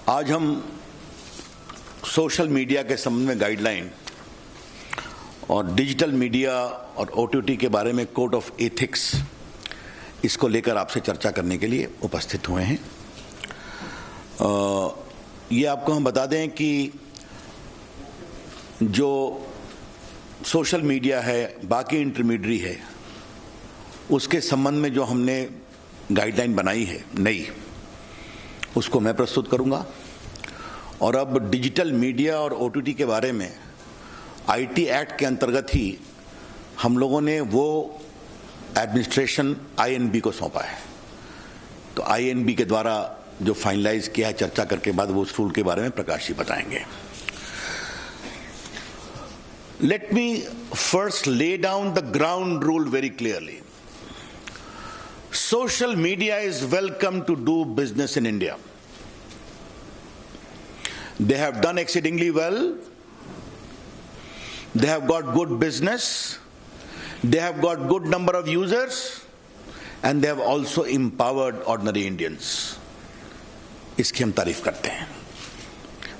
आज हम social media के संबंध में गाइडलाइन और डिजिटल मीडिया और OTT के बारे में कोड ऑफ एथिक्स इसको लेकर आपसे चर्चा करने के लिए उपस्थित हुए हैं। ये आपको हम बता दें कि जो सोशल मीडिया है, बाकी इंटरमीडियरी है, उसके संबंध में जो हमने गाइडलाइन बनाई है नई, उसको मैं प्रस्तुत करूंगा। और अब डिजिटल मीडिया और OTT के बारे में IT एक्ट के अंतर्गत ही हम लोगों ने वो एडमिनिस्ट्रेशन INB को सौंपा है। तो INB के द्वारा जो फाइनलाइज किया है, चर्चा करके बाद वो उस रूल के बारे में प्रकाश जी बताएंगे। Let me first lay down the ground rule very clearly. Social media is welcome to do business in India. They have done exceedingly well. They have got good business. They have got good number of users, and they have also empowered ordinary Indians. इसकी हम तारीफ करते हैं।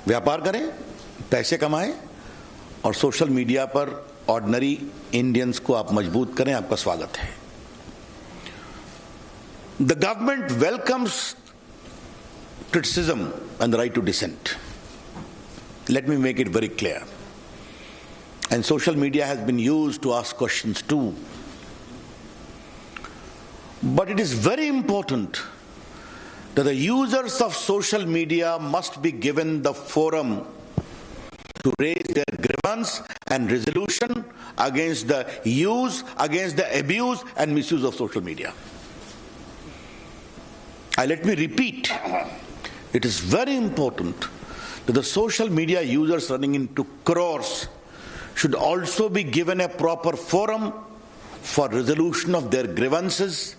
व्यापार करें, पैसे कमाएं और सोशल मीडिया पर ऑर्डिनरी इंडियंस को आप मजबूत करें। आपका स्वागत है। The government welcomes criticism and the right to dissent. Let me make it very clear. And social media has been used to ask questions too. But it is very important that the users of social media must be given the forum to raise their grievance and resolution against the use, against the abuse and misuse of social media. Let me repeat, it is very important that the social media users running into crores should also be given a proper forum for resolution of their grievances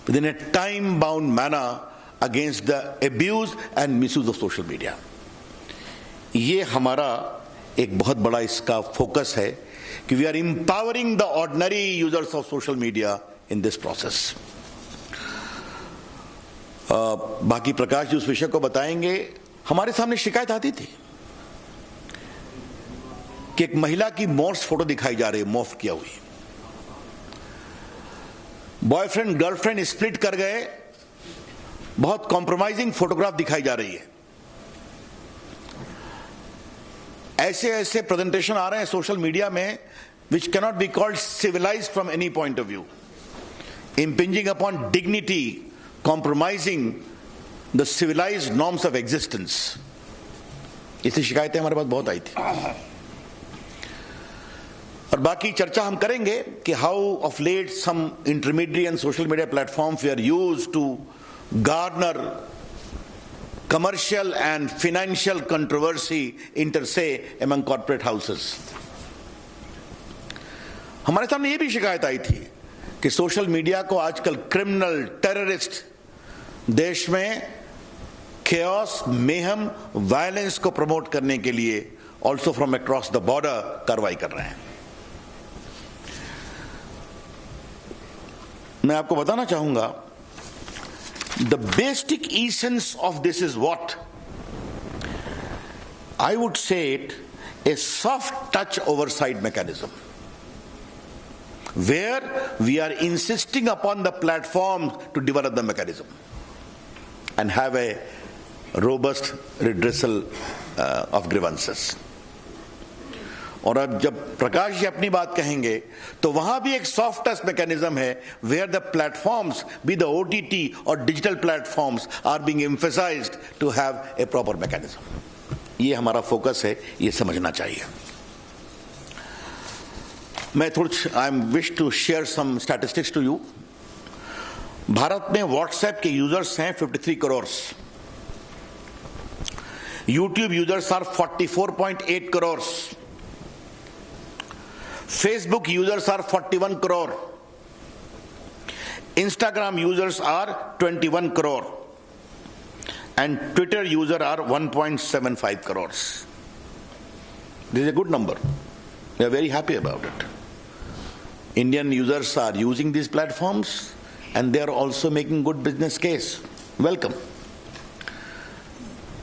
within a time-bound manner against the abuse and misuse of social media. ये हमारा एक बहुत बड़ा इसका focus है कि we are empowering the ordinary users of social media in this process. बाकी प्रकाश जी उस विषय को बताएंगे। हमारे सामने शिकायत आती थी कि एक महिला की मॉर्स फोटो दिखाई जा रही है, मॉर्फ किया हुई। बॉयफ्रेंड गर्लफ्रेंड स्प्लिट कर गए, बहुत कॉम्प्रोमाइजिंग फोटोग्राफ दिखाई जा रही है। ऐसे ऐसे प्रेजेंटेशन आ रहे हैं सोशल मीडिया में which cannot be called civilized from any point of view, impinging upon dignity, compromising the civilized norms of existence. इसकी शिकायतें हमारे पास बहुत आई थी। और बाकी चर्चा हम करेंगे कि how of late some intermediary and social media platforms were used to garner commercial and financial controversy inter se among corporate houses. हमारे सामने ये भी शिकायत आई थी कि सोशल मीडिया को आजकल क्रिमिनल, टेररिस्ट देश में chaos, mayhem, वायलेंस को प्रमोट करने के लिए also from across the border कार्रवाई कर रहे हैं। मैं आपको बताना चाहूंगा, the basic essence of this is what? I would say it a soft touch oversight mechanism, where we are insisting upon the platforms to develop the mechanism and have a robust redressal of grievances. और अब जब प्रकाश जी अपनी बात कहेंगे तो वहां भी एक सॉफ्ट टच मैकेनिज्म है where the platforms, be the OTT or digital platforms, are being emphasized to have a proper mechanism. ये हमारा फोकस है, ये समझना चाहिए। मैं I wish to share some statistics to you. Bharat में WhatsApp के यूजर्स हैं 53 crore, YouTube users are 44.8 crore, Facebook users are 41 crore, Instagram users are 21 crore, and Twitter users are 1.75 crores. This is a good number. We are very happy about it. Indian users are using these platforms and they are also making good business case. Welcome.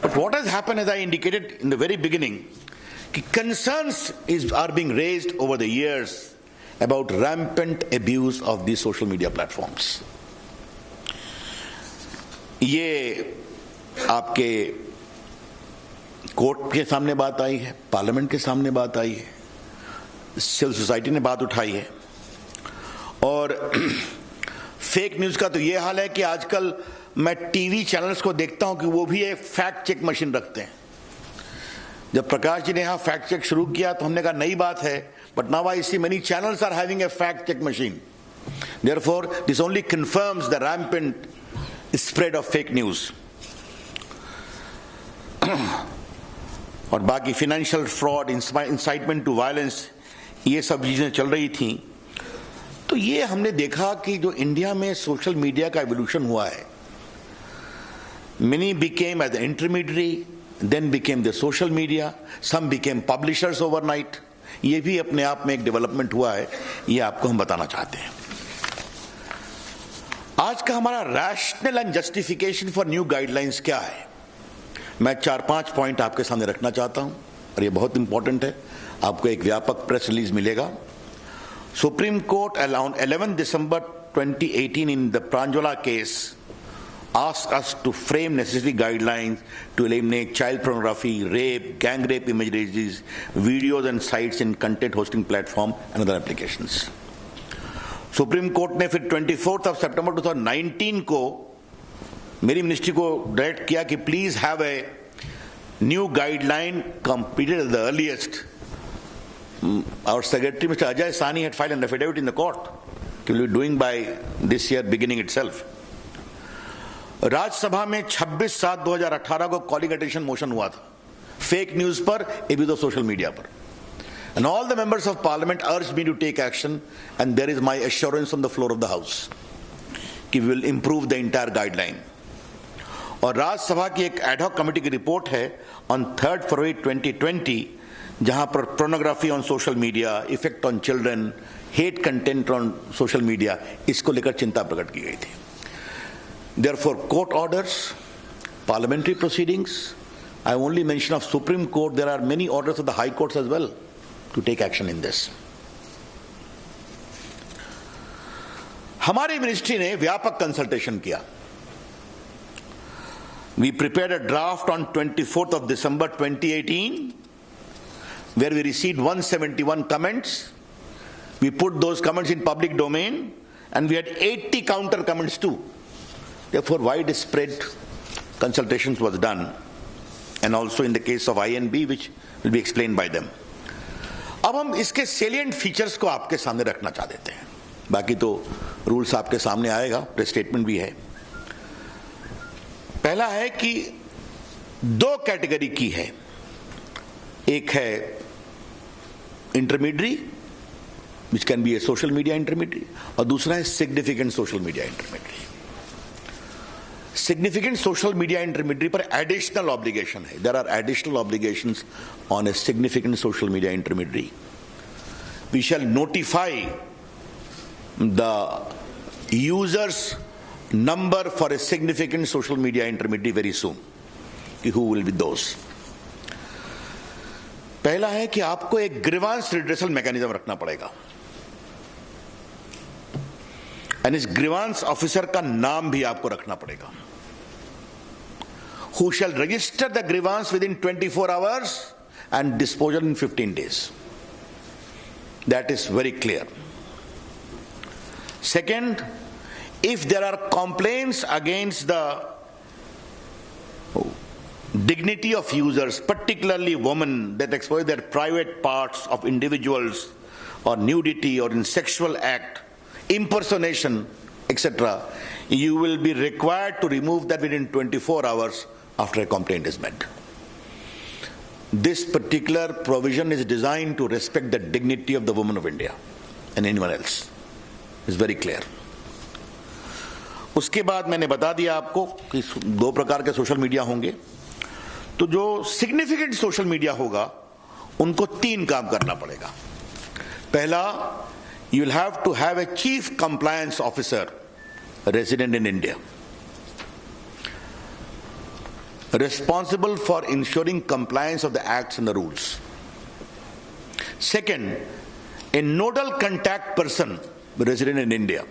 But what has happened, as I indicated in the very beginning, concerns are being raised over the years about rampant abuse of these social media platforms. ये आपके court के सामने बात आई है, parliament के सामने बात आई है, सिविल सोसाइटी ने बात उठाई है, और फेक न्यूज का तो ये हाल है कि आजकल मैं टीवी चैनल्स को देखता हूं कि वो भी एक फैक्ट चेक मशीन रखते हैं. जब प्रकाश जी ने यहां फैक्ट चेक शुरू किया तो हमने कहा नई बात है, but now I see many channels are having a fact check machine. Therefore this only confirms the rampant spread of fake news. और बाकी financial fraud, incitement to violence, ये सब चीजें चल रही थी. तो ये हमने देखा कि जो इंडिया में सोशल मीडिया का एवोल्यूशन हुआ है, many became as the intermediary, then became the social media, some became publishers overnight. ये भी अपने आप में एक डेवलपमेंट हुआ है, ये आपको हम बताना चाहते हैं. आज का हमारा rational and justification for new guidelines क्या है, मैं 4-5 पॉइंट आपके सामने रखना चाहता हूं, और ये बहुत इंपॉर्टेंट है. आपको एक व्यापक प्रेस रिलीज मिलेगा. Supreme Court on 11 December 2018 in the Pranjwala case asked us to frame necessary guidelines to eliminate child pornography, rape, gang rape images, videos and sites in content hosting platform and other applications. Supreme Court ने फिर 24th of September 2019 को मेरी ministry को direct किया कि please have a new guideline completed at the earliest. Our secretary, Mr. Ajay Sani, had filed an affidavit in the court. He will be doing by this year beginning itself. Rajya Sabha में 26/7/2018 को calling attention motion हुआ था fake news पर, AB तो social media पर. And all the members of parliament urged me to take action, and there is my assurance on the floor of the house कि we will improve the entire guideline. और राज्यसभा की एक ad hoc committee की report है on 3rd February 2020, जहां पर pornography on social media, effect on children, hate content on social media, इसको लेकर चिंता प्रकट की गई थी. Therefore, court orders, parliamentary proceedings. I only mention of Supreme Court. There are many orders of the High Courts as well to take action in this. हमारी ministry ने व्यापक कंसल्टेशन किया. We prepared a draft on 24th of December 2018. Where we received 171 comments. We put those comments in public domain, and we had 80 counter comments too. Therefore, widespread consultations was done, and also in the case of INB, which will be explained by them. अब हम इसके salient features को आपके सामने रखना चाह देते हैं. बाकी तो रूल्स आपके सामने आएगा, प्रेस स्टेटमेंट भी है. पहला है कि 2 कैटेगरी की है. एक है intermediary, which can be a social media intermediary, और दूसरा है significant social media intermediary. Significant social media intermediary पर एडिशनल ऑब्लिगेशन है. There are additional obligations on a significant social media intermediary. We shall notify the users number for a significant social media intermediary very soon, कि who will be दोस. पहला है कि आपको एक grievance redressal mechanism रखना पड़ेगा, and इस grievance officer का नाम भी आपको रखना पड़ेगा. Who shall register the grievance within 24 hours and disposal in 15 days. That is very clear. Second, if there are complaints against the dignity of users, particularly women, that expose their private parts of individuals, or nudity, or in sexual act, impersonation, etc., you will be required to remove that within 24 hours after a complaint is made. This particular provision is designed to respect the dignity of the women of India and anyone else. It's very clear. उसके बाद मैंने बता दिया आपको कि 2 प्रकार के social media होंगे. तो जो सिग्निफिकेंट सोशल मीडिया होगा उनको 3 काम करना पड़ेगा. पहला, you will have to have a chief compliance officer resident in India. responsible for ensuring compliance of the acts and the rules. Second, a nodal contact person resident in India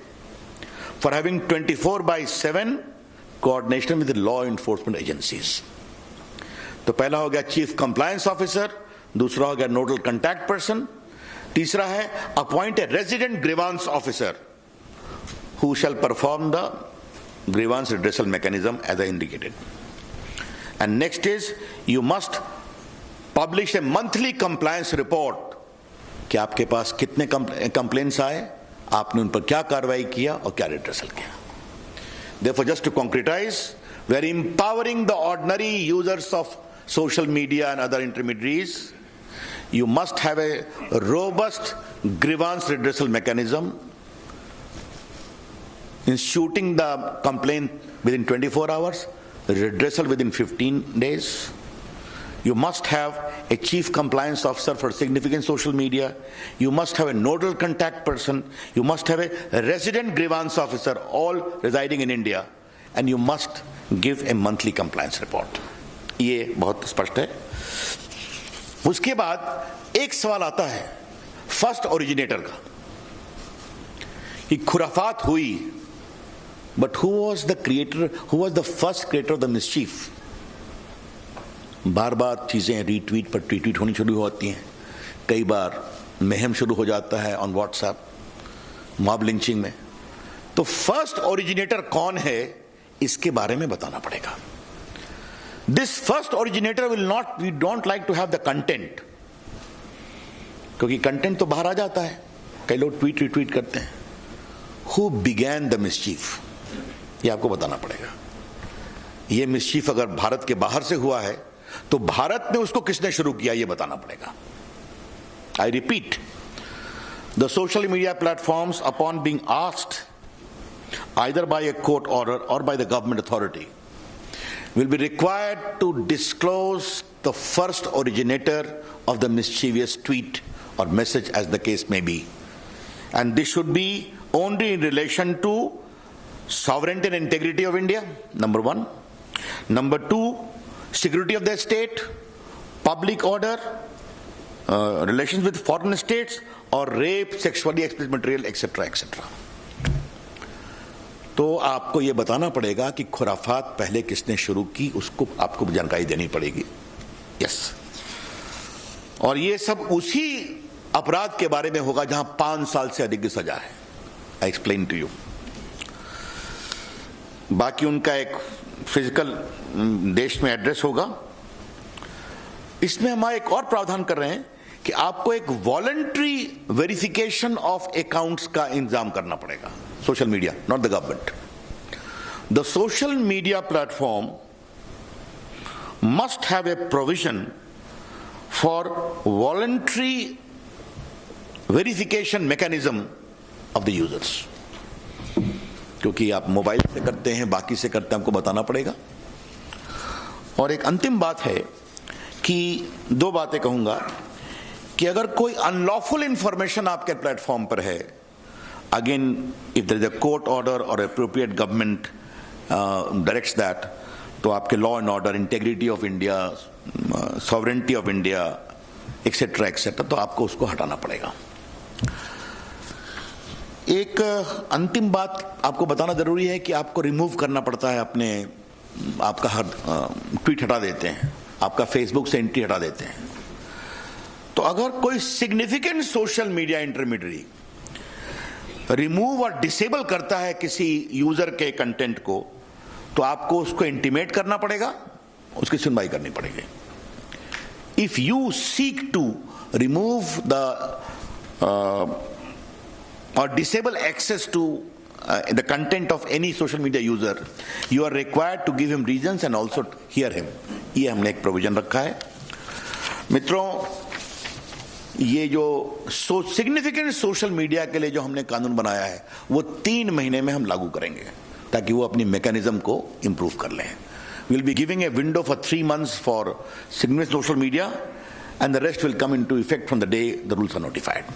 for having 24/7 coordination with the law enforcement agencies. तो पहला हो गया chief compliance officer, दूसरा हो गया nodal contact person, तीसरा है appoint a resident grievance officer who shall perform the grievance redressal mechanism as I indicated. And next is you must publish a monthly compliance report कि आपके पास कितने complaints आए, आपने उन पर क्या कार्रवाई किया और क्या रिड्रेसल किया. Therefore, just to concretize, we are empowering the ordinary users of social media and other intermediaries. You must have a robust grievance redressal mechanism, instituting the complaint within 24 hours, redressal within 15 days. You must have a chief compliance officer for significant social media. You must have a nodal contact person. You must have a resident grievance officer, all residing in India. And you must give a monthly compliance report. ये बहुत स्पष्ट है. उसके बाद एक सवाल आता है फर्स्ट ओरिजिनेटर का कि खुराफात हुई, but who was the creator, who was the first creator of the mischief? बार बार चीजें रीट्वीट पर ट्वीट होनी शुरू होती हैं, कई बार महम शुरू हो जाता है ऑन व्हाट्सएप, मॉब लिंचिंग में. तो फर्स्ट ओरिजिनेटर कौन है इसके बारे में बताना पड़ेगा. This first originator will not, we don't like to have the content, क्योंकि कंटेंट तो बाहर आ जाता है, कई लोग ट्वीट रिट्वीट करते हैं. हु बिगैन द मिसचीफ, ये आपको बताना पड़ेगा. ये मिसचीफ अगर भारत के बाहर से हुआ है तो भारत में उसको किसने शुरू किया ये बताना पड़ेगा. I repeat, the social media platforms upon being asked either by a court order or by the government authority will be required to disclose the first originator of the mischievous tweet or message as the case may be. And this should be only in relation to sovereignty and integrity of India, number one. Number two, security of the state, public order, relations with foreign states, or rape, sexually explicit material, etc., etc. तो आपको ये बताना पड़ेगा कि खुराफात पहले किसने शुरू की, उसको आपको जानकारी देनी पड़ेगी. यस. और ये सब उसी अपराध के बारे में होगा जहां 5 साल से अधिक की सजा है. I explain to you. बाकी उनका एक फिजिकल देश में एड्रेस होगा. इसमें हम एक और प्रावधान कर रहे हैं कि आपको एक वॉलंटरी वेरिफिकेशन ऑफ अकाउंट्स का इंतजाम करना पड़ेगा. Social media, not the government. The social media platform must have a provision for voluntary verification mechanism of the users. क्योंकि आप मोबाइल से करते हैं, बाकी से करते हैं, हमको बताना पड़ेगा. और एक अंतिम बात है कि 2 बातें कहूंगा कि अगर कोई अनलॉफुल इंफॉर्मेशन आपके प्लेटफॉर्म पर है, again, if there is a court order or appropriate government directs that, तो आपके law and order, integrity of India, sovereignty of India, etc., etc., तो आपको उसको हटाना पड़ेगा. एक अंतिम बात आपको बताना जरूरी है कि आपको रिमूव करना पड़ता है अपने, आपका हर ट्वीट हटा देते हैं, आपका फेसबुक से एंट्री हटा देते हैं. तो अगर कोई significant social media intermediary remove और डिसेबल करता है किसी यूजर के कंटेंट को, तो आपको उसको इंटीमेट करना पड़ेगा, उसकी सुनवाई करनी पड़ेगी. If you seek to remove the or disable access to the content of any social media user, you are required to give him reasons and also hear him. ये हमने एक प्रोविजन रखा है. मित्रों, ये जो सिग्निफिकेंट सोशल मीडिया के लिए जो हमने कानून बनाया है वो 3 महीने में हम लागू करेंगे ताकि वो अपनी मैकेनिज्म को इंप्रूव कर लें. Will be giving a window for 3 months for significant social media and the rest will come into effect from the day the rules are notified.